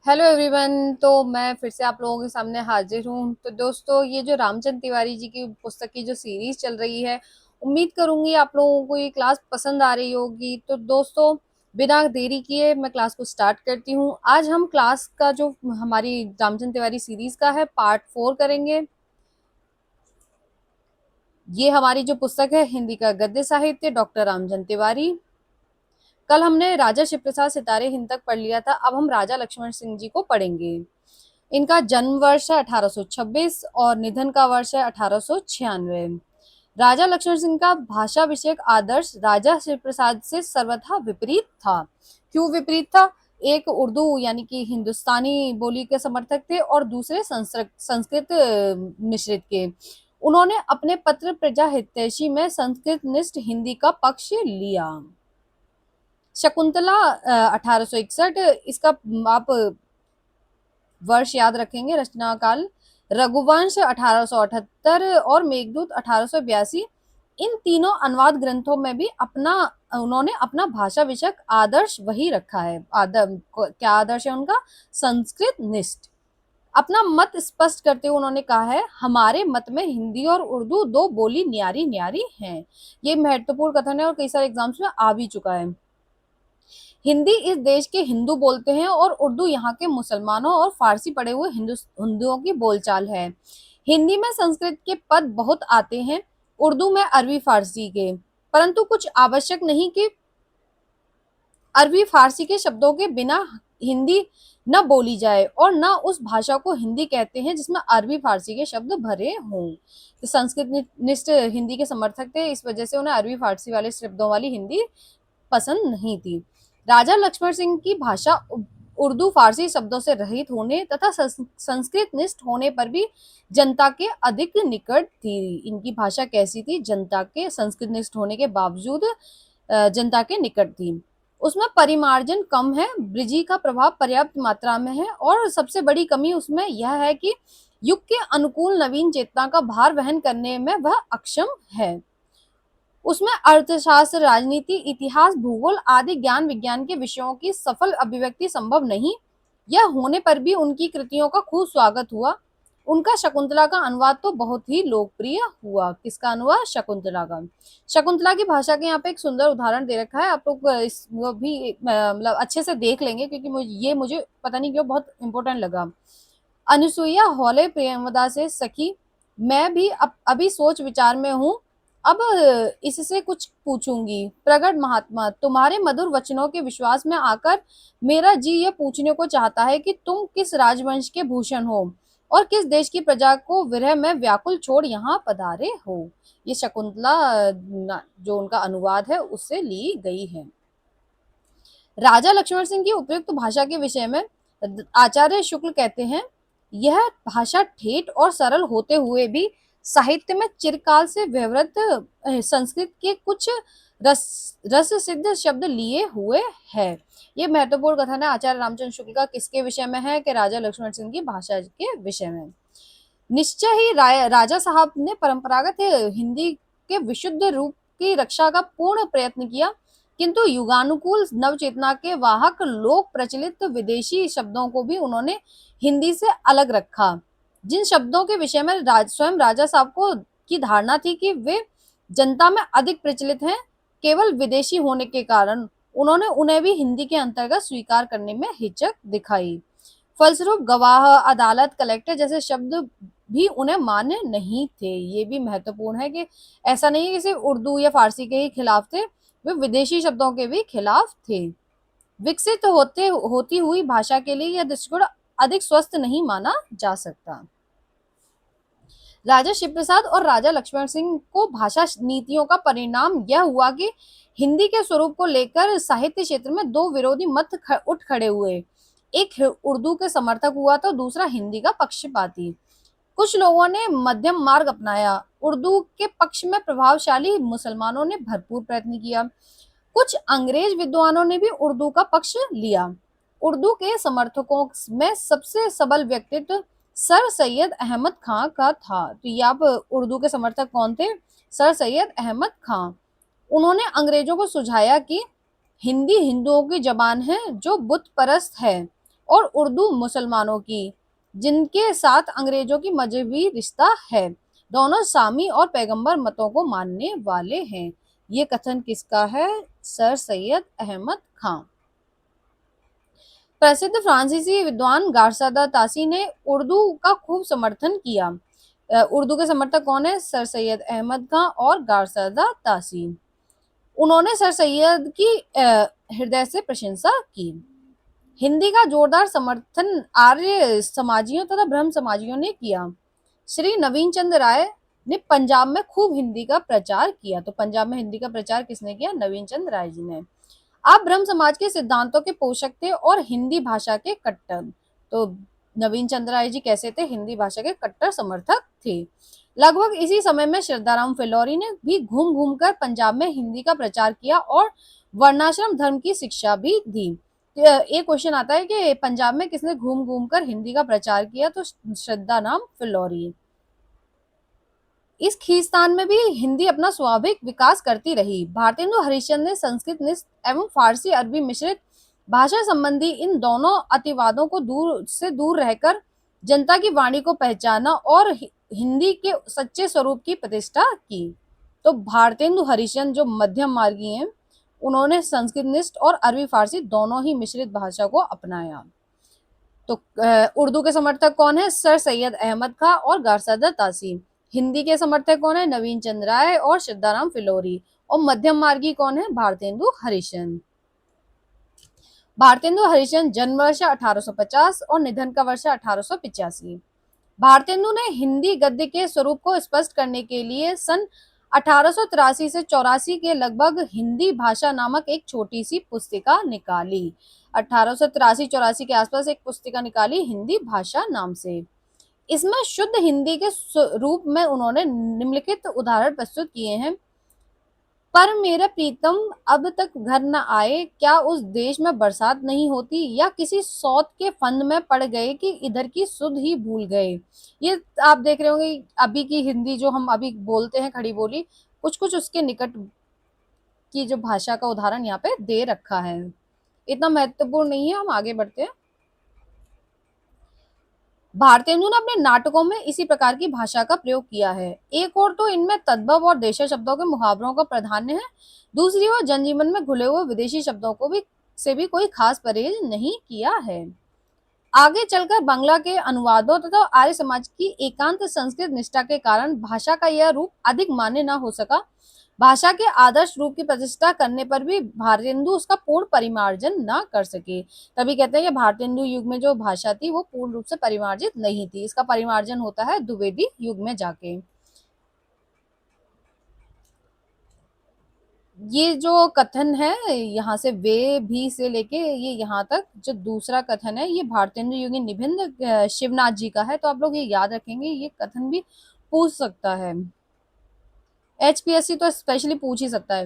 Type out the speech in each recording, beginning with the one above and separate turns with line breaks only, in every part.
Hello everyone. तो मैं फिर से आप लोगों के सामने हाजिर हूँ। तो दोस्तों, ये जो रामचंद्र तिवारी जी की पुस्तक की जो सीरीज चल रही है, उम्मीद करूंगी आप लोगों को ये क्लास पसंद आ रही होगी। तो दोस्तों, बिना देरी किए मैं क्लास को स्टार्ट करती हूँ। आज हम क्लास का जो हमारी रामचंद्र तिवारी सीरीज का है पार्ट 4 करेंगे। ये हमारी जो पुस्तक है हिंदी का गद्य साहित्य डॉक्टर रामचंद्र तिवारी। कल हमने राजा शिव प्रसाद सितारे हिंद तक पढ़ लिया था, अब हम राजा लक्ष्मण सिंह जी को पढ़ेंगे। इनका जन्म वर्ष है 1826 और निधन का वर्ष है 1896। राजा लक्ष्मण सिंह का भाषा विषयक आदर्श राजा शिव प्रसाद से सर्वथा विपरीत था। क्यों विपरीत था? एक उर्दू यानी कि हिंदुस्तानी बोली के समर्थक थे और दूसरे संस्कृत मिश्रित के। उन्होंने अपने पत्र प्रजा हितैषी में संस्कृत निष्ठ हिंदी का पक्ष लिया। शकुंतला 1861, इसका आप वर्ष याद रखेंगे, रचना काल। रघुवंश 1878 और मेघदूत 1882। इन तीनों अनुवाद ग्रंथों में भी उन्होंने अपना भाषा विषयक आदर्श वही रखा है। क्या आदर्श है उनका? संस्कृत निष्ठ। अपना मत स्पष्ट करते हुए उन्होंने कहा है, हमारे मत में हिंदी और उर्दू दो बोली न्यारी न्यारी हैं। ये महत्वपूर्ण कथन है और कई सारे एग्जाम्स में आ भी चुका है। हिंदी इस देश के हिंदू बोलते हैं और उर्दू यहाँ के मुसलमानों और फारसी पढ़े हुए हिंदुओं की बोलचाल है। हिंदी में संस्कृत के पद बहुत आते हैं, उर्दू में अरबी फारसी के, परंतु कुछ आवश्यक नहीं कि अरबी फारसी के शब्दों के बिना हिंदी न बोली जाए, और न उस भाषा को हिंदी कहते हैं जिसमें अरबी फारसी के शब्द भरे हों। तो संस्कृत निष्ठ हिंदी के समर्थक थे, इस वजह से उन्हें अरबी फारसी वाले शब्दों वाली हिंदी पसंद नहीं थी। राजा लक्ष्मण सिंह की भाषा उर्दू फारसी शब्दों से रहित होने तथा संस्कृत निष्ठ होने पर भी जनता के अधिक निकट थी। इनकी भाषा कैसी थी? जनता के संस्कृत निष्ठ होने के बावजूद जनता के निकट थी। उसमें परिमार्जन कम है, ब्रिजी का प्रभाव पर्याप्त मात्रा में है, और सबसे बड़ी कमी उसमें यह है कि युग के अनुकूल नवीन चेतना का भार वहन करने में वह अक्षम है। उसमें अर्थशास्त्र, राजनीति, इतिहास, भूगोल आदि ज्ञान विज्ञान के विषयों की सफल अभिव्यक्ति संभव नहीं। यह होने पर भी उनकी कृतियों का खूब स्वागत हुआ। उनका शकुंतला का अनुवाद तो बहुत ही लोकप्रिय हुआ। किसका अनुवाद? शकुंतला का। शकुंतला की भाषा के यहाँ पे एक सुंदर उदाहरण दे रखा है, आप लोग इस वो भी मतलब अच्छे से देख लेंगे, क्योंकि मुझे पता नहीं क्यों बहुत इंपॉर्टेंट लगा। अनुसुईया हौले प्रेमवदा से सखी, मैं भी अभी सोच विचार में हूँ, अब इससे कुछ पूछूंगी। प्रगट महात्मा, तुम्हारे मधुर वचनों के विश्वास में आकर मेरा जी यह पूछने को चाहता है कि तुम किस राजवंश के भूषण हो और किस देश की प्रजा को विरह में व्याकुल छोड़ यहाँ पधारे हो। ये शकुंतला जो उनका अनुवाद है उससे ली गई है। राजा लक्ष्मण सिंह की उपयुक्त भाषा के विषय में आचार्य शुक्ल कहते हैं, यह भाषा ठेठ और सरल होते हुए भी साहित्य में चिरकाल से व्यवहृत संस्कृत के कुछ रस सिद्ध शब्द लिए हुए है। ये महत्वपूर्ण कथन है आचार्य रामचंद्र शुक्ल का। किसके विषय में है? कि राजा लक्ष्मण सिंह की भाषा के विषय में। निश्चय ही राजा साहब ने परंपरागत हिंदी के विशुद्ध रूप की रक्षा का पूर्ण प्रयत्न किया, किंतु युगानुकूल नवचेतना के वाहक लोक प्रचलित विदेशी शब्दों को भी उन्होंने हिंदी से अलग रखा। जिन शब्दों के विषय में स्वयं राजा साहब को की धारणा थी कि वे जनता में अधिक प्रचलित हैं, केवल विदेशी होने के कारण उन्होंने उन्हें भी हिंदी के अंतर्गत स्वीकार करने में हिचक दिखाई। फलस्वरूप गवाह, अदालत, कलेक्टर जैसे शब्द भी उन्हें मान्य नहीं थे। ये भी महत्वपूर्ण है कि ऐसा नहीं है कि सिर्फ उर्दू या फारसी के ही खिलाफ थे, वे विदेशी शब्दों के भी खिलाफ थे। विकसित होती हुई भाषा के लिए यह दृष्टिकोण अधिक स्वस्थ नहीं माना जा सकता। राजा शिव प्रसाद और राजा लक्ष्मण सिंह को भाषा नीतियों का परिणाम यह हुआ कि हिंदी के स्वरूप को लेकर साहित्य क्षेत्र में दो विरोधी मत उठ खड़े हुए। एक उर्दू के समर्थक हुआ तो दूसरा हिंदी का पक्षपाती। कुछ लोगों ने मध्यम मार्ग अपनाया। उर्दू के पक्ष में प्रभावशाली मुसलमानों ने भरपूर प्रयत्न किया। कुछ अंग्रेज विद्वानों ने भी उर्दू का पक्ष लिया। उर्दू के समर्थकों में सबसे सबल व्यक्तित्व सर सैयद अहमद खां का था। तो ये आप उर्दू के समर्थक कौन थे? सर सैयद अहमद खां। उन्होंने अंग्रेजों को सुझाया कि हिंदी हिंदुओं की जबान है जो बुत परस्त है, और उर्दू मुसलमानों की, जिनके साथ अंग्रेजों की मजहबी रिश्ता है। दोनों सामी और पैगंबर मतों को मानने वाले हैं। ये कथन किसका है? सर सैयद अहमद खां। प्रसिद्ध फ्रांसीसी विद्वान गारसादा तासी ने उर्दू का खूब समर्थन किया। उर्दू के समर्थक कौन है? सर सैयद अहमद खां और गारसादा तासी। उन्होंने सर सैयद की हृदय से प्रशंसा की। हिंदी का जोरदार समर्थन आर्य समाजियों तथा ब्रह्म समाजियों ने किया। श्री नवीन चंद्र राय ने पंजाब में खूब हिंदी का प्रचार किया। तो पंजाब में हिंदी का प्रचार किसने किया? नवीन चंद्र राय जी ने। आप ब्रह्म समाज के सिद्धांतों के पोषक थे और हिंदी भाषा के कट्टर। तो नवीन चंद्र राय जी कैसे थे? हिंदी भाषा के कट्टर समर्थक थे। लगभग इसी समय में श्रद्धाराम फिलौरी ने भी घूम घूम कर पंजाब में हिंदी का प्रचार किया और वर्णाश्रम धर्म की शिक्षा भी दी। एक क्वेश्चन आता है कि पंजाब में किसने घूम घूम कर हिंदी का प्रचार किया? तो श्रद्धाराम फिलौरी। इस खींचतान में भी हिंदी अपना स्वाभाविक विकास करती रही। भारतेंदु हरिश्चंद्र ने संस्कृत निष्ठ एवं फारसी अरबी मिश्रित भाषा संबंधी इन दोनों अतिवादों को दूर रहकर जनता की वाणी को पहचाना और हिंदी के सच्चे स्वरूप की प्रतिष्ठा की। तो भारतेंदु हरिश्चंद्र जो मध्यम मार्गी हैं, उन्होंने संस्कृत निष्ठ और अरबी फारसी दोनों ही मिश्रित भाषा को अपनाया। तो उर्दू के समर्थक कौन है? सर सैयद अहमद खां और गारसादा तासी। हिंदी के समर्थक कौन है? नवीन चंद्र राय और श्रद्धाराम फिलौरी। और मध्यम मार्गी कौन है? भारतेंदु हरिश्चंद्र। भारतेंदु हरिश्चंद्र जन्म वर्ष 1850 और निधन का वर्ष 1885। भारतेंदु ने हिंदी गद्य के स्वरूप को स्पष्ट करने के लिए सन 1883 से 84 के लगभग हिंदी भाषा नामक एक छोटी सी पुस्तिका निकाली। 1883-84 के आसपास एक पुस्तिका निकाली हिंदी भाषा नाम से। इसमें शुद्ध हिंदी के रूप में उन्होंने निम्नलिखित उदाहरण प्रस्तुत किए हैं। पर मेरा प्रीतम अब तक घर न आए, क्या उस देश में बरसात नहीं होती, या किसी सौत के फंद में पड़ गए कि इधर की सुध ही भूल गए। ये आप देख रहे होंगे अभी की हिंदी जो हम अभी बोलते हैं खड़ी बोली, कुछ कुछ उसके निकट की जो भाषा का उदाहरण यहाँ पे दे रखा है। इतना महत्वपूर्ण नहीं है, हम आगे बढ़ते हैं। भारतेंदु ने अपने नाटकों में इसी प्रकार की भाषा का प्रयोग किया है। एक और तो इनमें तद्भव और देशी शब्दों के मुहावरों का प्राधान्य है, दूसरी ओर जनजीवन में घुले हुए विदेशी शब्दों को भी कोई खास परहेज नहीं किया है। आगे चलकर बांग्ला के अनुवादों तथा आर्य समाज की एकांत संस्कृत निष्ठा के कारण भाषा का यह रूप अधिक मान्य न हो सका। भाषा के आदर्श रूप की प्रतिष्ठा करने पर भी भारतेंदु उसका पूर्ण परिमार्जन न कर सके। तभी कहते हैं कि भारतेंदु युग में जो भाषा थी वो पूर्ण रूप से परिमार्जित नहीं थी। इसका परिमार्जन होता है द्विवेदी युग में जाके। ये जो कथन है यहाँ से वे भी से लेके ये यहाँ तक जो दूसरा कथन है, ये भारतेंदु युगीन निबंध शिवनाथ जी का है। तो आप लोग ये याद रखेंगे, ये कथन भी पूछ सकता है, एचपीएससी तो स्पेशली पूछ ही सकता है।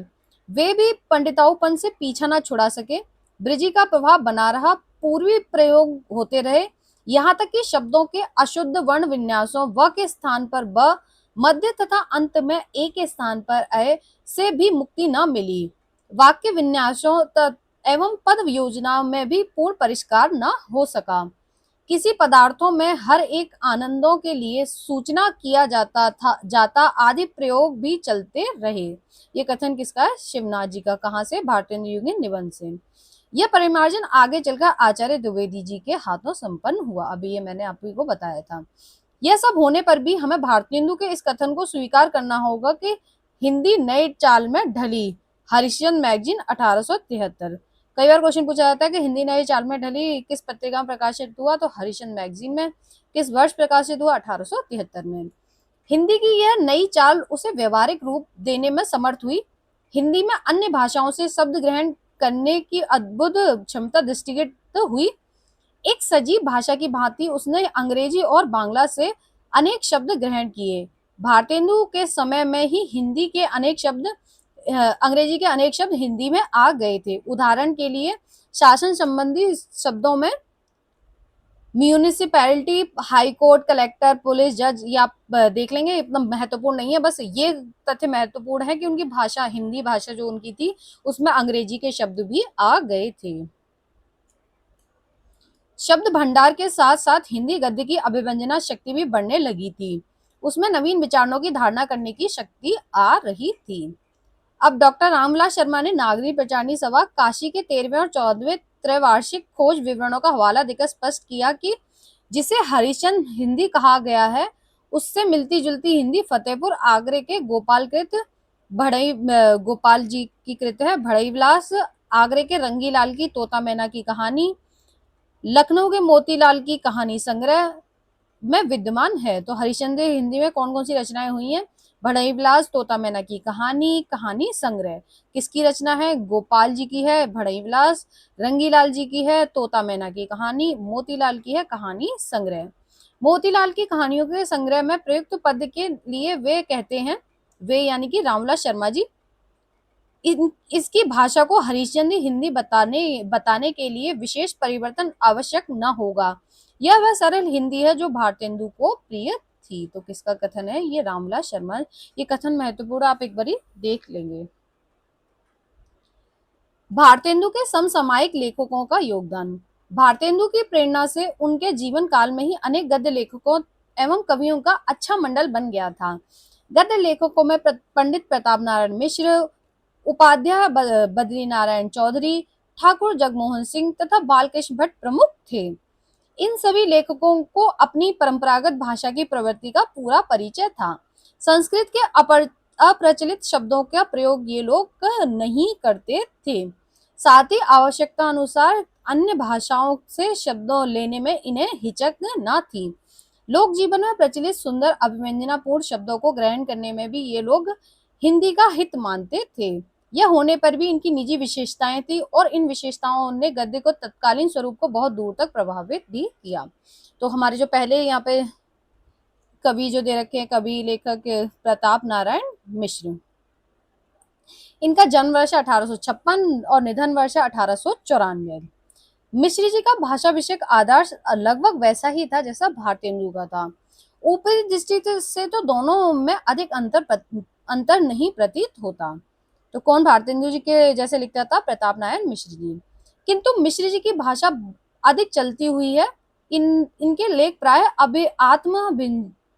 वे भी पंडिताऊपन से पीछा ना छुड़ा सके, ब्रिजी का प्रभाव बना रहा, पूर्वी प्रयोग होते रहे, यहाँ तक कि शब्दों के अशुद्ध वर्ण विन्यासों व के स्थान पर ब, मध्य तथा अंत में ए के स्थान पर अ से भी मुक्ति न मिली। वाक्य विन्यासों एवं पद योजना में भी पूर्ण परिष्कार न हो सका। किसी पदार्थों में हर एक आनंदों के लिए सूचना किया जाता आदि प्रयोग भी चलते रहे। ये कथन किसका है? शिवनाथ जी का। कहाँ से? भारतेंदु युगीन निबंध से। यह परिमार्जन आगे चलकर आचार्य द्विवेदी जी के हाथों संपन्न हुआ। अभी ये मैंने आप ही को बताया था। यह सब होने पर भी हमें भारतेंदु के इस कथन को स्वीकार करना होगा कि हिंदी नई चाल में ढली। हरिश्चंद्र मैगजीन 1873। कई बार क्वेश्चन पूछा जाता है कि हिंदी नई चाल में ढली किस पत्रिका में प्रकाशित हुआ? तो हरिश्चंद्र मैगजीन में। किस वर्ष प्रकाशित हुआ? 1873 में। हिंदी की यह नई चाल उसे व्यवहारिक रूप देने में समर्थ हुई। हिंदी में अन्य भाषाओं से शब्द ग्रहण करने की अद्भुत क्षमता दृष्टिगत हुई। एक सजीव भाषा की भांति उसने अंग्रेजी और बांग्ला से अनेक शब्द ग्रहण किए। भारतेंदु के समय में ही हिंदी के अनेक शब्द अंग्रेजी के अनेक शब्द हिंदी में आ गए थे। उदाहरण के लिए शासन संबंधी शब्दों में municipality, high court, collector, police, जज, ये आप देख लेंगे, इतना महत्वपूर्ण नहीं है। बस ये तथ्य महत्वपूर्ण है कि उनकी भाषा, हिंदी भाषा जो उनकी थी, उसमें अंग्रेजी के शब्द भी आ गए थे। शब्द भंडार के साथ साथ हिंदी गद्य की अभिव्यंजना शक्ति भी बढ़ने लगी थी। उसमें नवीन विचारों की धारणा करने की शक्ति आ रही थी। अब डॉक्टर रामविलास शर्मा ने नागरी प्रचारणी सभा काशी के 13वें और 14वें त्रैवार्षिक खोज विवरणों का हवाला देकर स्पष्ट किया कि जिसे हरिश्चंद्र हिंदी कहा गया है, उससे मिलती जुलती हिंदी फतेहपुर आगरे के गोपालकृत भड़ई गोपाल जी की कृत है। भड़ई विलास आगरे के रंगीलाल की तोता मैना की कहानी, लखनऊ के मोतीलाल की कहानी संग्रह में विद्यमान है। तो हरिश्चंद्र हिंदी में कौन कौन सी रचनाएं हुई हैं? भड़ई विलास, तोता मैना की कहानी, कहानी संग्रह। किसकी रचना है? गोपाल जी की है भड़ई विलास, रंगीलाल जी की है तोता मैना की कहानी, मोतीलाल की है कहानी संग्रह। मोतीलाल की कहानियों के संग्रह में प्रयुक्त पद के लिए वे कहते हैं, वे यानी कि रामविलास शर्मा जी, इसकी भाषा को हरिश्चंद्र हिंदी बताने के लिए विशेष परिवर्तन आवश्यक न होगा। यह वह सरल हिंदी है जो भारतेंदु को प्रिय थी। तो किसका कथन है? ये रामविलास शर्मा। ये कथन महत्वपूर्ण, आप एक बारी देख लेंगे। भारतेंदु के समसामयिक लेखकों का योगदान। भारतेंदु की प्रेरणा से उनके जीवन काल में ही अनेक गद्य लेखकों एवं कवियों का अच्छा मंडल बन गया था। गद्य लेखकों में पंडित प्रताप नारायण मिश्र, उपाध्याय बद्री नारायण चौधरी, ठाकुर जगमोहन सिंह तथा बालकृष्ण भट्ट प्रमुख थे। इन सभी लेखकों को अपनी परंपरागत भाषा की प्रवृत्ति का पूरा परिचय था। संस्कृत के अप्रचलित शब्दों का प्रयोग ये लोग नहीं करते थे। साथ ही आवश्यकता अनुसार अन्य भाषाओं से शब्दों लेने में इन्हें हिचक न थी। लोक जीवन में प्रचलित सुंदर अभिव्यंजनापूर्ण शब्दों को ग्रहण करने में भी ये लोग हिंदी का हित मानते थे। यह होने पर भी इनकी निजी विशेषताएं थी और इन विशेषताओं ने गद्य को तत्कालीन स्वरूप को बहुत दूर तक प्रभावित भी किया। तो हमारे जो पहले यहाँ पे कवि जो दे रखे हैं, कवि लेखक प्रताप नारायण मिश्र, इनका जन्म वर्ष 1856 और निधन वर्ष 1894। मिश्र जी का भाषा विषयक आधार लगभग वैसा ही था जैसा भारतेंदु का था। ऊपरी दृष्टि से तो दोनों में अधिक अंतर नहीं प्रतीत होता। तो कौन भारतेंदु जी के जैसे लिखता था? प्रताप नारायण मिश्र जी। किंतु मिश्र जी की भाषा अधिक चलती हुई है। इनके लेख प्राय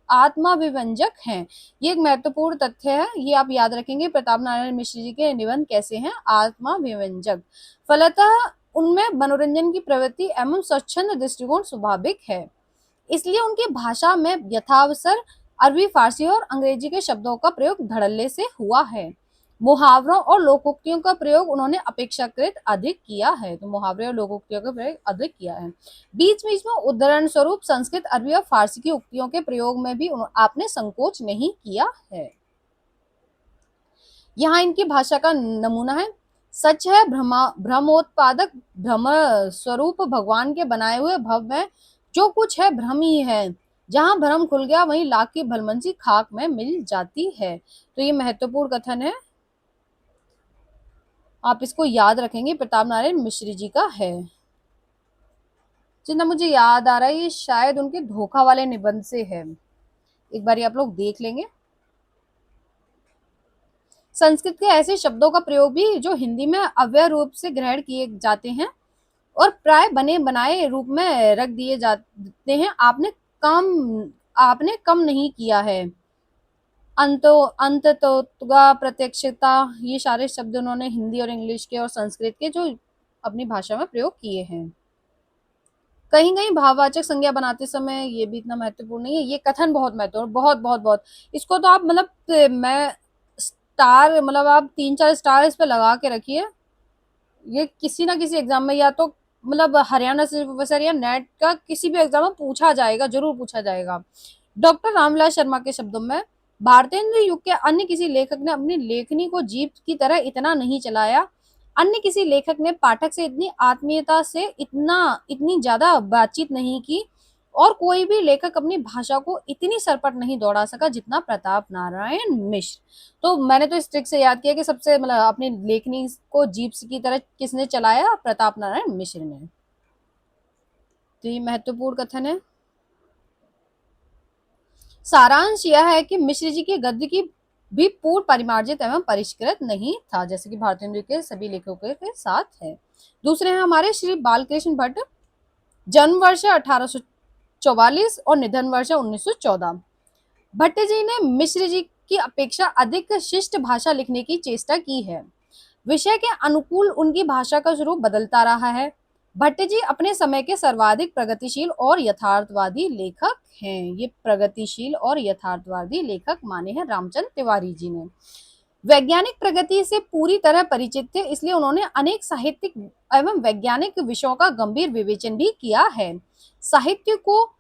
आत्माभिव्यंजक हैं। ये एक महत्वपूर्ण तथ्य है, ये आप याद रखेंगे। प्रताप नारायण मिश्र जी के निबंध कैसे हैं? आत्माभिव्यंजक। फलतः उनमें मनोरंजन की प्रवृत्ति एवं स्वच्छंद दृष्टिकोण स्वाभाविक है। इसलिए उनकी भाषा में यथावसर अरबी, फारसी और अंग्रेजी के शब्दों का प्रयोग धड़ल्ले से हुआ है। मुहावरों और लोकोक्तियों का प्रयोग उन्होंने अपेक्षाकृत अधिक किया है। तो मुहावरे और लोकोक्तियों का प्रयोग अधिक किया है। बीच बीच में उदाहरण स्वरूप संस्कृत, अरबी और फारसी की उक्तियों के प्रयोग में भी आपने संकोच नहीं किया है। यहाँ इनकी भाषा का नमूना है। सच है भ्रमोत्पादक भ्रम स्वरूप भगवान के बनाए हुए भव में जो कुछ है भ्रम ही है। जहां भ्रम खुल गया वहीं लाख की भलमनसी खाक में मिल जाती है। तो ये महत्वपूर्ण कथन है, आप इसको याद रखेंगे। प्रताप नारायण मिश्र जी का है। जितना मुझे याद आ रहा है ये शायद उनके धोखा वाले निबंध से है, एक बार आप लोग देख लेंगे। संस्कृत के ऐसे शब्दों का प्रयोग भी जो हिंदी में अव्यय रूप से ग्रहण किए जाते हैं और प्राय बने बनाए रूप में रख दिए जाते हैं, आपने कम नहीं किया है। अंततोगा, प्रत्यक्षता, ये सारे शब्द उन्होंने हिंदी और इंग्लिश के और संस्कृत के जो अपनी भाषा में प्रयोग किए हैं। कहीं कहीं भाववाचक संज्ञा बनाते समय ये भी इतना महत्वपूर्ण नहीं है। ये कथन बहुत महत्वपूर्ण, बहुत बहुत बहुत। इसको तो आप मतलब मैं स्टार, मतलब आप 3-4 स्टार इस पे लगा के रखिए। ये किसी ना किसी एग्जाम में, या तो मतलब हरियाणा सिविल प्रोफेसर या नेट का किसी भी एग्जाम में पूछा जाएगा, जरूर पूछा जाएगा। डॉक्टर रामविलास शर्मा के शब्दों में, भारतेंदु युग के अन्य किसी लेखक ने अपनी लेखनी को जीप की तरह इतना नहीं चलाया। अन्य किसी लेखक ने पाठक से इतनी आत्मीयता से इतनी ज्यादा बातचीत नहीं की और कोई भी लेखक अपनी भाषा को इतनी सरपट नहीं दौड़ा सका जितना प्रताप नारायण मिश्र। तो मैंने तो इस ट्रिक से याद किया कि सबसे मतलब अपनी लेखनी को जीप की तरह किसने चलाया? प्रताप नारायण मिश्र ने। तो ये महत्वपूर्ण कथन है। सारांश यह है कि मिश्र जी के गद्य की भी पूर्ण परिमार्जित एवं परिष्कृत नहीं था, जैसे कि भारतेंदु के सभी लेखकों के साथ है। दूसरे हैं हमारे श्री बालकृष्ण भट्ट। जन्म वर्ष है 1844 और निधन वर्ष है 1914। भट्ट जी ने मिश्र जी की अपेक्षा अधिक शिष्ट भाषा लिखने की चेष्टा की है। विषय के अनुकूल उनकी भाषा का स्वरूप बदलता रहा है। भट्ट जी अपने समय के सर्वाधिक प्रगतिशील और यथार्थवादी लेखक हैं। ये प्रगतिशील और यथार्थवादी लेखक माने हैं रामचंद्र तिवारी जी ने। वैज्ञानिक प्रगति से पूरी तरह परिचित थे, इसलिए उन्होंने अनेक साहित्यिक एवं वैज्ञानिक विषयों का गंभीर विवेचन भी किया है। साहित्य को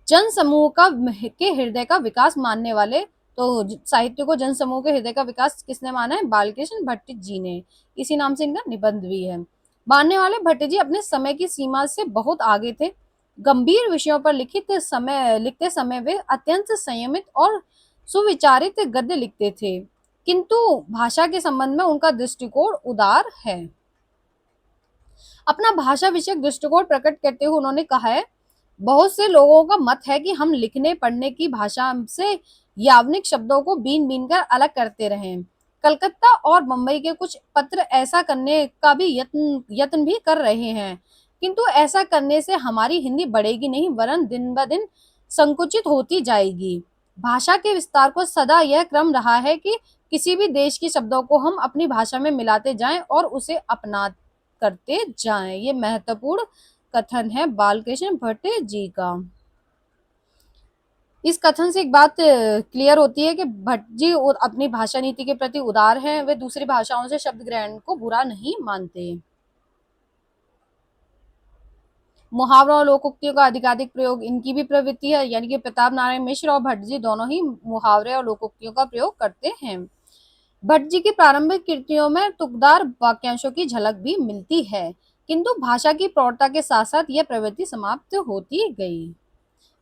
जन समूह का के हृदय का विकास मानने वाले, तो साहित्य को जन समूह के हृदय का विकास किसने माना है? बालकृष्ण भट्ट जी ने। इसी नाम से इनका निबंध भी है। मानने वाले भट्ट जी अपने समय की सीमा से बहुत आगे थे। गंभीर विषयों पर लिखते समय वे अत्यंत संयमित और सुविचारित गद्य लिखते थे, किंतु भाषा के संबंध में उनका दृष्टिकोण उदार है। अपना भाषा विषयक दृष्टिकोण प्रकट करते हुए उन्होंने कहा है, बहुत से लोगों का मत है कि हम लिखने पढ़ने की भाषा से यावनिक शब्दों को बीन बीन कर अलग करते रहें। कलकत्ता और मुंबई के कुछ पत्र ऐसा करने का भी यत्न भी कर रहे हैं, किंतु ऐसा करने से हमारी हिंदी बढ़ेगी नहीं, वरन दिन ब दिन संकुचित होती जाएगी। भाषा के विस्तार को सदा यह क्रम रहा है कि किसी भी देश के शब्दों को हम अपनी भाषा में मिलाते जाएं और उसे अपना करते जाएं। ये महत्वपूर्ण कथन है बालकृष्ण भट्ट जी का। इस कथन से एक बात क्लियर होती है कि भट्ट जी अपनी भाषा नीति के प्रति उदार हैं। वे दूसरी भाषाओं से शब्द ग्रहण को बुरा नहीं मानते। मुहावरों और लोकोक्तियों का अधिकाधिक प्रयोग इनकी भी प्रवृत्ति है, यानी कि प्रताप नारायण मिश्र और भट्ट जी दोनों ही मुहावरे और लोकोक्तियों का प्रयोग करते हैं। भट्ट जी की प्रारंभिक कृतियों में तुकदार वाक्यांशों की झलक भी मिलती है, किंतु भाषा की प्रौढ़ता के साथ साथ यह प्रवृत्ति समाप्त होती गई।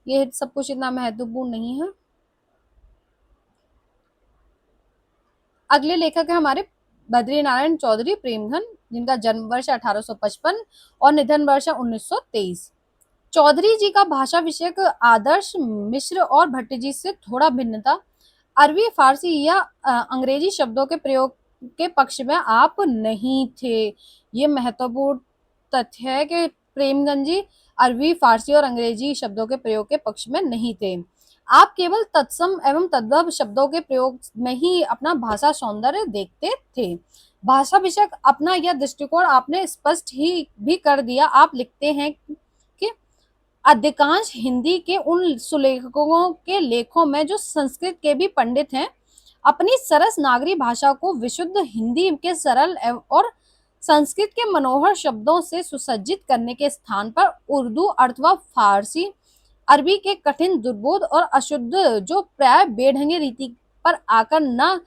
ये सब कुछ इतना महत्वपूर्ण नहीं है। अगले लेखक है हमारे बद्री नारायण चौधरी प्रेमघन, जिनका जन्म वर्ष 1855 और निधन वर्ष 1923। चौधरी जी का भाषा विषयक आदर्श मिश्र और भट्ट जी से थोड़ा भिन्नता। अरबी, फारसी या अंग्रेजी शब्दों के प्रयोग के पक्ष में आप नहीं थे। ये महत्वपूर्ण तथ्य है कि प्रेमगंज जी अरबी, फारसी और अंग्रेजी शब्दों के प्रयोग के पक्ष में नहीं थे। आप केवल तत्सम एवं तद्भव शब्दों के प्रयोग में ही अपना भाषा सौंदर्य देखते थे। भाषा विषयक अपना यह दृष्टिकोण आपने स्पष्ट ही भी कर दिया। आप लिखते हैं कि अधिकांश हिंदी के उन सुलेखकों के लेखों में जो संस्कृत के भी पंडित हैं, अपनी सरस नागरी भाषा को विशुद्ध हिंदी के सरल और संस्कृत के मनोहर शब्दों से सुसज्जित करने के स्थान पर उर्दू अथवा फारसी, अरबी के कठिन, दुर्बोध और अशुद्ध, जो प्राय बेढंगे रीति पर आकर न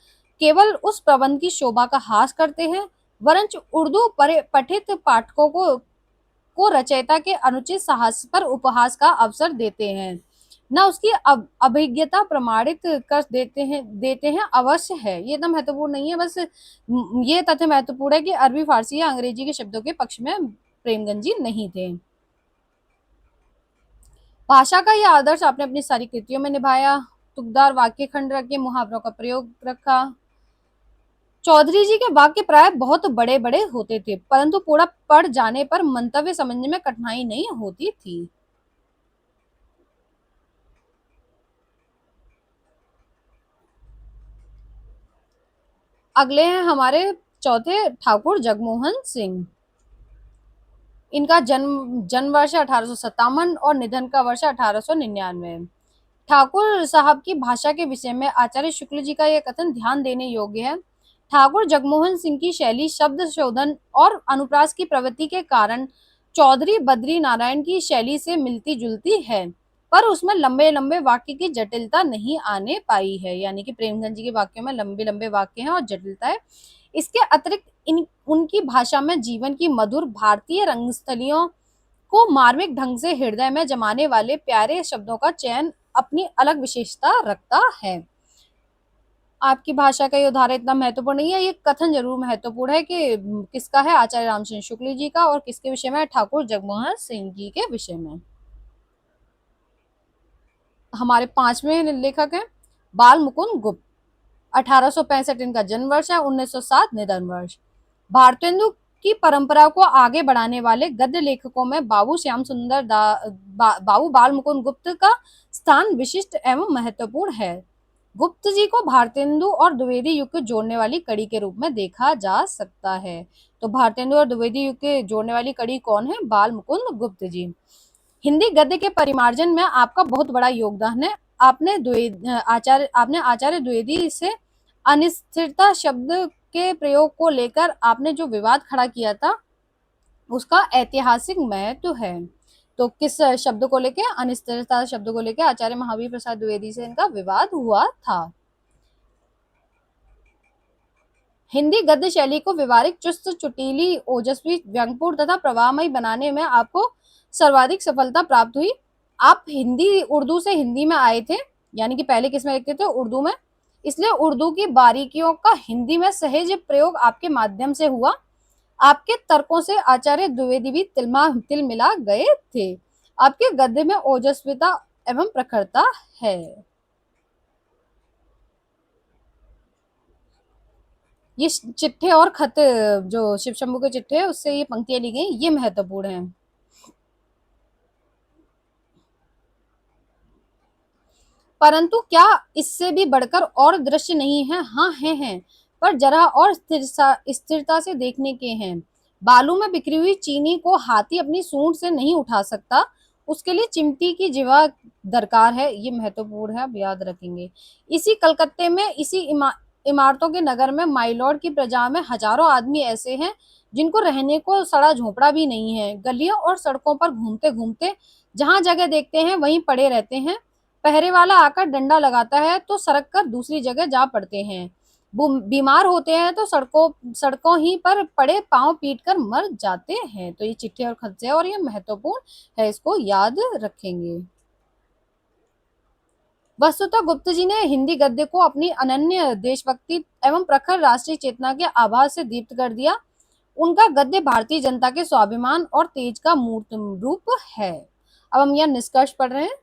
केवल उस प्रबंध की शोभा का हास करते हैं, वरन उर्दू पठित पाठकों को रचयिता के अनुचित साहस पर उपहास का अवसर देते हैं, न उसकी अभिज्ञता प्रमाणित कर देते हैं अवश्य है। ये इतना महत्वपूर्ण नहीं है, बस ये तथ्य महत्वपूर्ण है कि अरबी, फारसी या अंग्रेजी के शब्दों के पक्ष में प्रेमगंज जी नहीं थे। भाषा का यह आदर्श आपने अपनी सारी कृतियों में निभाया। तुकदार वाक्य खंड रखे, मुहावरों का प्रयोग रखा। चौधरी जी के वाक्य प्राय बहुत बड़े बड़े होते थे, परंतु पूरा पढ़ जाने पर मंतव्य समझने में कठिनाई नहीं होती थी। अगले हैं हमारे चौथे ठाकुर जगमोहन सिंह। इनका जन्म वर्ष 1857 और निधन का वर्ष 1899। ठाकुर साहब की भाषा के विषय में आचार्य शुक्ल जी का यह कथन ध्यान देने योग्य है। ठाकुर जगमोहन सिंह की शैली शब्द शोधन और अनुप्रास की प्रवृत्ति के कारण चौधरी बद्री नारायण की शैली से मिलती जुलती है, पर उसमें लंबे लंबे वाक्य की जटिलता नहीं आने पाई है। यानी कि प्रेमगंज जी के वाक्यों में लंबे लंबे वाक्य हैं और जटिलता है। इसके अतिरिक्त उनकी भाषा में जीवन की मधुर भारतीय रंगस्थलियों को मार्मिक ढंग से हृदय में जमाने वाले प्यारे शब्दों का चयन अपनी अलग विशेषता रखता है। आपकी भाषा का ये उदाहरण इतना महत्वपूर्ण नहीं है, ये कथन जरूर महत्वपूर्ण है कि किसका है, आचार्य रामचंद्र शुक्ल जी का, और किसके विषय में, ठाकुर जगमोहन सिंह जी के विषय में। हमारे पांचवें लेखक हैं बाल मुकुंद गुप्त। 1865 इनका जन्म वर्ष है, 1907 निधन वर्ष। भारतेंदु की परंपरा को आगे बढ़ाने वाले गद्य लेखकों में बाबू श्याम सुंदर बाबू बाल मुकुंद गुप्त का स्थान विशिष्ट एवं महत्वपूर्ण है। गुप्त जी को भारतेंदु और द्विवेदी युग को जोड़ने वाली कड़ी के रूप में देखा जा सकता है। तो भारतेंदु और द्विवेदी युग के जोड़ने वाली कड़ी कौन है? बाल मुकुंद गुप्त जी। हिंदी गद्य के परिमार्जन में आपका बहुत बड़ा योगदान है। आपने आचार्य द्विवेदी से अनिश्चितता शब्द के प्रयोग को लेकर आपने जो विवाद खड़ा किया था, उसका ऐतिहासिक महत्व है। तो किस शब्द को लेके, अनिश्चितता शब्द को लेके आचार्य महावीर प्रसाद द्विवेदी से इनका विवाद हुआ था। हिंदी गद्य शैली को व्यवहारिक, चुस्त, चुटीली, ओजस्वी, व्यंग्यपूर्ण तथा प्रवाहमयी बनाने में आपको सर्वाधिक सफलता प्राप्त हुई। आप हिंदी उर्दू से हिंदी में आए थे, यानी कि पहले किस में लिखते थे? उर्दू में। इसलिए उर्दू की बारीकियों का हिंदी में सहज प्रयोग आपके माध्यम से हुआ। आपके तर्कों से आचार्य द्विवेदी भी तिल मिला गए थे। आपके गद्य में ओजस्विता एवं प्रखरता है। ये चिट्ठे और खत, जो शिव शंभू के चिट्ठे है उससे ये पंक्तियां ली गई, ये महत्वपूर्ण है। परंतु क्या इससे भी बढ़कर और दृश्य नहीं है? हाँ हैं, पर जरा और स्थिरता से देखने के हैं। बालू में बिखरी हुई चीनी को हाथी अपनी सूंड से नहीं उठा सकता, उसके लिए चिमटी की जिवा दरकार है। ये महत्वपूर्ण है, अब याद रखेंगे। इसी कलकत्ते में, इसी इमारतों के नगर में, माइलॉर्ड की प्रजा में हजारों आदमी ऐसे हैं जिनको रहने को सड़ा झोपड़ा भी नहीं है। गलियों और सड़कों पर घूमते घूमते जहां जगह देखते हैं वहीं पड़े रहते हैं। पहरे वाला आकर डंडा लगाता है तो सरक कर दूसरी जगह जा पड़ते हैं। वो बीमार होते हैं तो सड़कों सड़कों ही पर पड़े पांव पीट कर मर जाते हैं। तो ये चिट्ठे और खत से, और ये महत्वपूर्ण है, इसको याद रखेंगे। वस्तुतः गुप्त जी ने हिंदी गद्य को अपनी अनन्य देशभक्ति एवं प्रखर राष्ट्रीय चेतना के आभास से दीप्त कर दिया। उनका गद्य भारतीय जनता के स्वाभिमान और तेज का मूर्त रूप है। अब हम यहाँ निष्कर्ष पढ़ रहे हैं।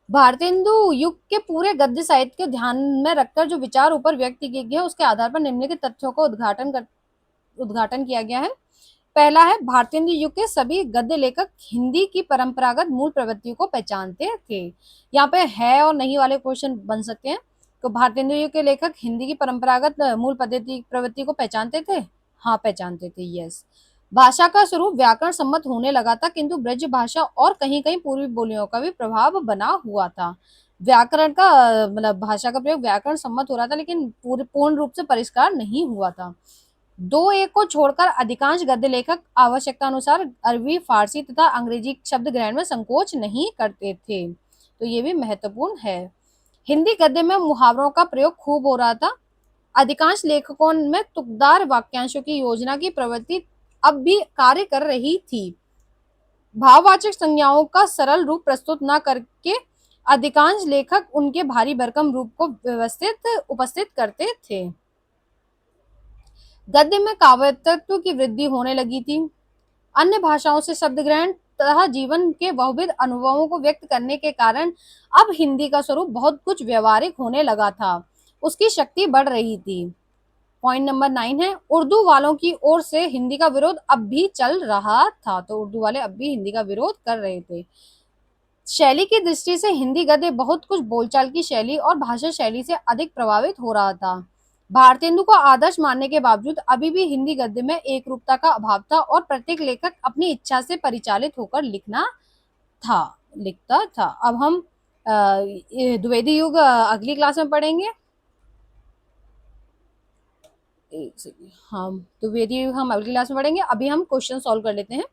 भारतेंदु युग के पूरे गद्य साहित्य के ध्यान में रखकर जो विचार ऊपर व्यक्त किए गए हैं, उसके आधार पर निम्नलिखित तथ्यों का उद्घाटन किया गया है। पहला है, भारतेंदु युग के सभी गद्य लेखक हिंदी की परंपरागत मूल प्रवृत्ति को पहचानते थे। यहाँ पे है और नहीं वाले क्वेश्चन बन सकते हैं। तो भारतेंदु युग के लेखक हिंदी की परंपरागत मूल प्रवृत्ति को पहचानते थे। हाँ, पहचानते थे, यस। भाषा का स्वरूप व्याकरण सम्मत होने लगा था, किंतु ब्रज भाषा और कहीं कहीं पूर्वी बोलियों का भी प्रभाव बना हुआ था। व्याकरण का मतलब भाषा का प्रयोग व्याकरण सम्मत हो रहा था, लेकिन पूर्ण रूप से परिष्कार नहीं हुआ था। दो एक को छोड़कर अधिकांश गद्य लेखक आवश्यकता अनुसार अरबी, फारसी तथा अंग्रेजी शब्द ग्रहण में संकोच नहीं करते थे। तो ये भी महत्वपूर्ण है। हिंदी गद्य में मुहावरों का प्रयोग खूब हो रहा था। अधिकांश लेखकों में तुकदार वाक्यांशों की योजना की प्रवृत्ति अब भी कार्य कर रही थी। भाववाचक संज्ञाओं का सरल रूप प्रस्तुत न करके अधिकांश लेखक उनके भारी भरकम रूप को व्यवस्थित उपस्थित करते थे। गद्य में काव्यतत्व की वृद्धि होने लगी थी। अन्य भाषाओं से शब्द ग्रहण तथा जीवन के बहुविध अनुभवों को व्यक्त करने के कारण अब हिंदी का स्वरूप बहुत कुछ व्यवहारिक होने लगा था। उसकी शक्ति बढ़ रही थी। पॉइंट नंबर 9 है, उर्दू वालों की ओर से हिंदी का विरोध अब भी चल रहा था। तो उर्दू वाले अब भी हिंदी का विरोध कर रहे थे। शैली की दृष्टि से हिंदी गद्य बहुत कुछ बोलचाल की शैली और भाषा शैली से अधिक प्रभावित हो रहा था। भारतेंदु को आदर्श मानने के बावजूद अभी भी हिंदी गद्य में एक रूपता का अभाव था और प्रत्येक लेखक अपनी इच्छा से परिचालित होकर लिखता था। अब हम द्विवेदी युग अगली क्लास में पढ़ेंगे। एक सेकंड, हम द्विवेदी युग हम अगली क्लास में पढ़ेंगे। अभी हम क्वेश्चन सॉल्व कर लेते हैं।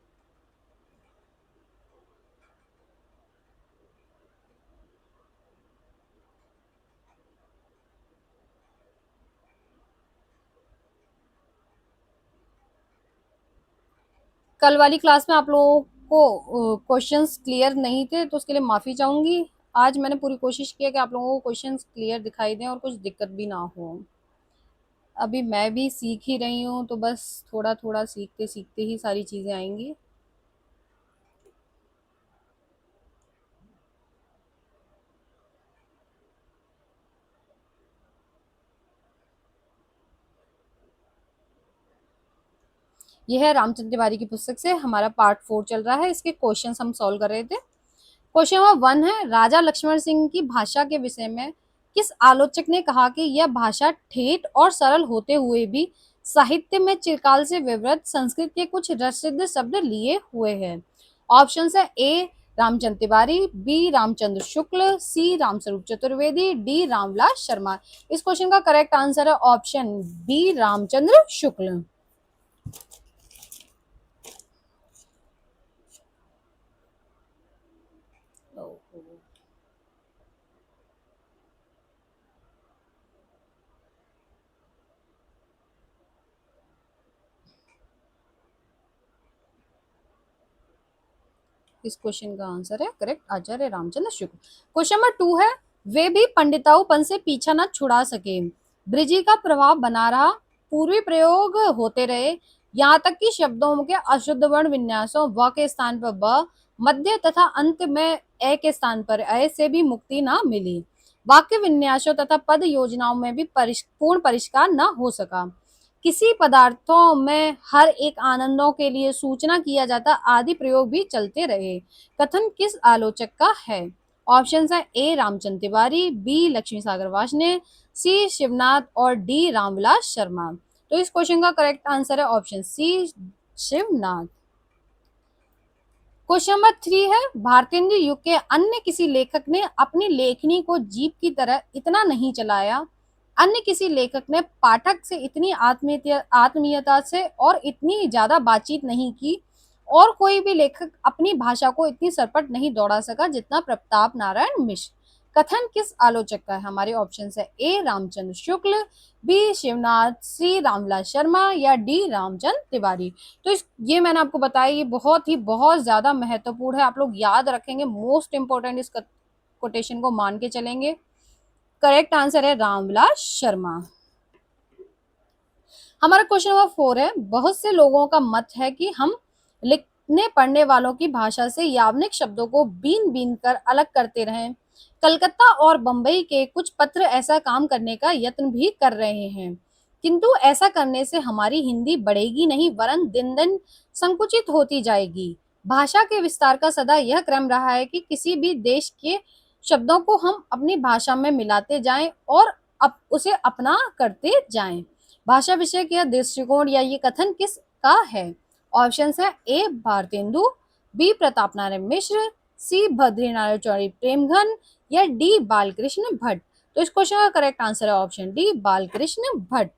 कल वाली क्लास में आप लोगों को क्वेश्चंस क्लियर नहीं थे, तो उसके लिए माफ़ी चाहूंगी। आज मैंने पूरी कोशिश की है कि आप लोगों को क्वेश्चंस क्लियर दिखाई दें और कुछ दिक्कत भी ना हो। अभी मैं भी सीख ही रही हूँ, तो बस थोड़ा थोड़ा सीखते सीखते ही सारी चीज़ें आएंगी। यह है रामचंद्र तिवारी की पुस्तक से, हमारा पार्ट 4 चल रहा है, इसके क्वेश्चन हम सॉल्व कर रहे थे। क्वेश्चन नंबर 1 है, राजा लक्ष्मण सिंह की भाषा के विषय में किस आलोचक ने कहा कि यह भाषा ठेठ और सरल होते हुए भी साहित्य में चिरकाल से विवृत संस्कृत के कुछ प्रसिद्ध शब्द लिए हुए हैं। ऑप्शन है A Ramchandra Tiwari, B Ramchandra Shukla, C Ramswaroop Chaturvedi, D Ramvilas Sharma. इस क्वेश्चन का करेक्ट आंसर है ऑप्शन बी रामचंद्र शुक्ल। इस क्वेश्चन का आंसर है करेक्ट आचार्य रामचंद्र शुक्ल। क्वेश्चन नंबर 2 है, वे भी पंडिताऊपन से पीछा न छुड़ा सके, ब्रिजी का प्रभाव बना रहा, पूर्वी प्रयोग होते रहे, यहाँ तक कि शब्दों के अशुद्ध वर्ण विन्यासों व के स्थान पर ब, मध्य तथा अंत में ए के स्थान पर ए से भी मुक्ति न मिली, वाक्य विन्यासों तथा पद योजनाओं में भी पूर्ण परिष्कार न हो सका, किसी पदार्थों में हर एक आनंदों के लिए सूचना किया जाता आदि प्रयोग भी चलते रहे। कथन किस आलोचक का है? ऑप्शन है A Ramchandra Tiwari, B Lakshmi Sagar Varshney, C Shivnath और डी रामविलास शर्मा। तो इस क्वेश्चन का करेक्ट आंसर है option C Shivnath. Question number 3 है, भारतेंद्र युग के अन्य किसी लेखक ने अपनी लेखनी को जीप की तरह इतना नहीं चलाया, अन्य किसी लेखक ने पाठक से इतनी आत्मीयता से और इतनी ज्यादा बातचीत नहीं की, और कोई भी लेखक अपनी भाषा को इतनी सरपट नहीं दौड़ा सका जितना प्रताप नारायण मिश्र। कथन किस आलोचक का है? हमारे ऑप्शन है A Ramchandra Shukla, B Shivnath, सी रामविलास शर्मा या डी रामचंद्र तिवारी। तो ये मैंने आपको बताया, ये बहुत ज्यादा महत्वपूर्ण है, आप लोग याद रखेंगे, मोस्ट इंपोर्टेंट इस कोटेशन को मान के चलेंगे। करेक्ट आंसर है रामविलास शर्मा। हमारा क्वेश्चन नंबर 4 है, बहुत से लोगों का मत है कि हम लिखने पढ़ने वालों की भाषा से यावनिक शब्दों को बीन बीन कर अलग करते रहें। कलकत्ता और बंबई के कुछ पत्र ऐसा काम करने का यत्न भी कर रहे हैं, किंतु ऐसा करने से हमारी हिंदी बढ़ेगी नहीं वरन दिन दिन संकुचित होती जाएगी। भाषा के विस्तार का सदा यह क्रम रहा है कि किसी भी देश के शब्दों को हम अपनी भाषा में मिलाते जाएं और उसे अपना करते जाएं। भाषा विषय का दृष्टिकोण या ये कथन किसका है? ऑप्शन है ए भारतेंदु, बी प्रताप नारायण मिश्र, सी बद्रीनारायण चौधरी प्रेमघन या डी बालकृष्ण भट्ट। तो इस क्वेश्चन का करेक्ट आंसर है option D Balkrishna Bhatt.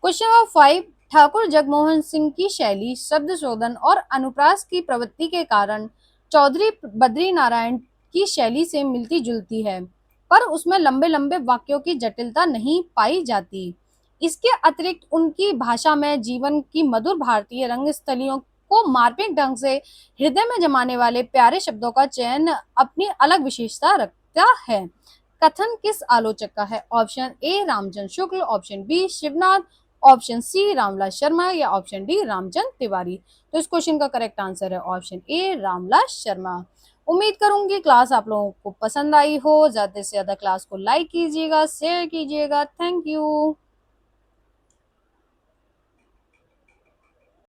Question number 5, Thakur Jagmohan Singh की शैली शब्द शोधन और अनुप्रास की प्रवृत्ति के कारण चौधरी बद्रीनारायण की शैली से मिलती जुलती है, पर उसमें लंबे लंबे वाक्यों की जटिलता नहीं पाई जाती। इसके अतिरिक्त उनकी भाषा में जीवन की मधुर भारतीय रंगस्थलियों को मार्मिक ढंग से हृदय में जमाने वाले प्यारे शब्दों का चयन अपनी अलग विशेषता रखता है। कथन किस आलोचक का है? Option A Ramchandra Shukla, option B Shivnath, option C Ramvilas Sharma या ऑप्शन डी रामचंद्र तिवारी। तो इस क्वेश्चन का करेक्ट आंसर है ऑप्शन ए रामविलास शर्मा। उम्मीद करूंगी क्लास आप लोगों को पसंद आई हो। ज्यादा से ज्यादा क्लास को लाइक कीजिएगा, शेयर कीजिएगा। Thank you.